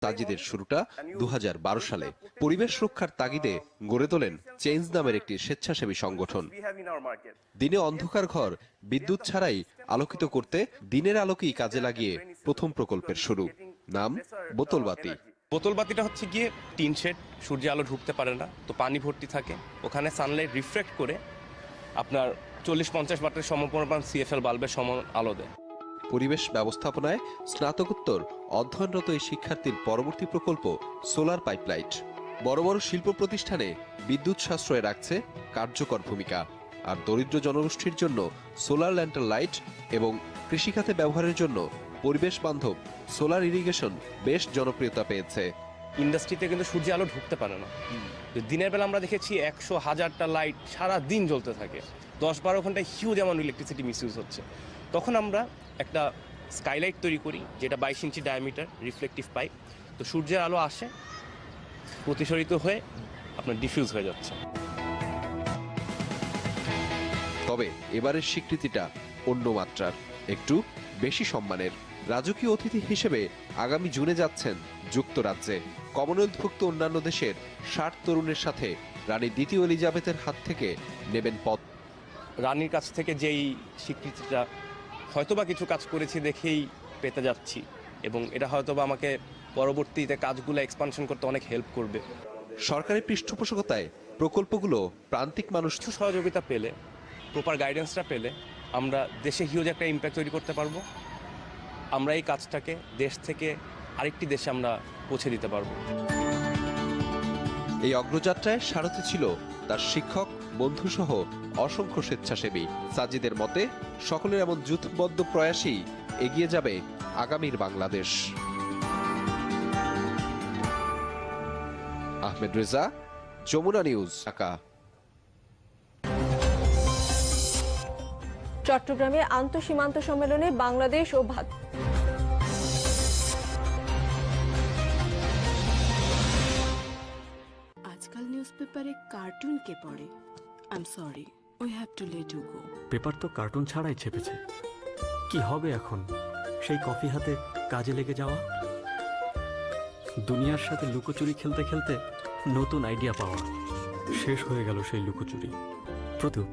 সাজিদের শুরুটা 2012 সালে পরিবেশ রক্ষার তাগিদে গড়ে তোলেন চেঞ্জ নামের একটি স্বেচ্ছাসেবী সংগঠন। দিনে অন্ধকার ঘর বিদ্যুৎ ছাড়াই আলোকিত করতে দিনের আলোকেই কাজে লাগিয়ে প্রথম প্রকল্পের শুরু। নাম বোতলবাতি। বোতলবাতিটা হচ্ছে গিয়ে টিন শেড, সূর্য আলো ঢুকতে পারে না, তো পানি ভর্তি থাকে, ওখানে সানলাইট রিফ্লেক্ট করে আপনার 40-50 ওয়াটের সমপরিমাণ CFL বাল্বের সমান আলো দেয়। পরিবেশ ব্যবস্থাপনায় স্নাতকোত্তর অধ্যয়নরত এই শিক্ষার্থীর পরবর্তী প্রকল্প সোলার পাইপলাইট। বড় বড় শিল্প প্রতিষ্ঠানে বিদ্যুৎ সাশ্রয়ে রাখছে কার্যকর ভূমিকা। আর দরিদ্র জনগোষ্ঠীর জন্য সোলার ল্যান্টার লাইট এবং কৃষিখাতে ব্যবহারের জন্য পরিবেশ বান্ধব সোলার ইরিগেশন বেশ জনপ্রিয়তা পেয়েছে। ইন্ডাস্ট্রিতে কিন্তু সূর্য আলো ঢুকতে পারে না। দিনের বেলা আমরা দেখেছি 100,000টা লাইট সারা দিন জ্বলতে থাকে, 10-12 ঘন্টায় হিউজ অ্যামাউন্ট ইলেকট্রিসিটি মিসইউজ হচ্ছে। তখন আমরা একটা স্কাইলাইট তৈরি করি, যেটা 22 ইঞ্চি ডায়ামিটার রিফ্লেকটিভ পাইপ, তো সূর্যের আলো আসে, প্রতিসরিত হয়ে আপনার ডিফিউজ হয়ে যাচ্ছে। তবে এবারের স্বীকৃতিটা অন্য মাত্রার, একটু বেশি সম্মানের। রাজকীয় অতিথি হিসেবে আগামী জুনে যাচ্ছেন যুক্তরাজ্যে। কমনওয়েলথভুক্ত অন্যান্য দেশের 60 তরুণের সাথে রানী দ্বিতীয় এলিজাবেথের হাত থেকে নেবেন পদ। রানীর কাছ থেকে যেই স্বীকৃতিটা হয়তোবা কিছু কাজ করেছি দেখেই পেতে যাচ্ছি, এবং এটা হয়তোবা আমাকে পরবর্তীতে কাজগুলো এক্সপানশন করতে অনেক হেল্প করবে। সরকারি পৃষ্ঠপোষকতায় প্রকল্পগুলো প্রান্তিক মানুষ সহযোগিতা পেলে, প্রপার গাইডেন্সটা পেলে আমরা দেশে হিউজ একটা ইম্প্যাক্ট তৈরি করতে পারবো। আমরা এই কাজটাকে দেশ থেকে আরেকটি দেশে আমরা পৌঁছে দিতে পারবো। এই অগ্রযাত্রায় সারথি ছিল তার শিক্ষক, বন্ধুসহ অসংখ্য স্বেচ্ছাসেবী। সাজিদের মতে সকলের এমন যুথবদ্ধ প্রয়াসই এগিয়ে যাবে আগামীর বাংলাদেশ। আহমেদ রেজা, যমুনা নিউজ, ঢাকা। চট্টগ্রামে আন্তঃসীমান্ত সম্মেলনে বাংলাদেশ ও আজকাল নিউজপেপারে কার্টুন কে পড়ে? I am sorry, we have to let you go. Paper তো কার্টুন ছাড়াই ছেপেছে, কি হবে এখন? সেই কফি হাতে কাজে লেগে যাওয়া, দুনিয়ার সাথে লুকোচুরি খেলতে খেলতে নতুন আইডিয়া পাওয়া। শেষ হয়ে গেল সেই লুকোচুরি। প্রতুক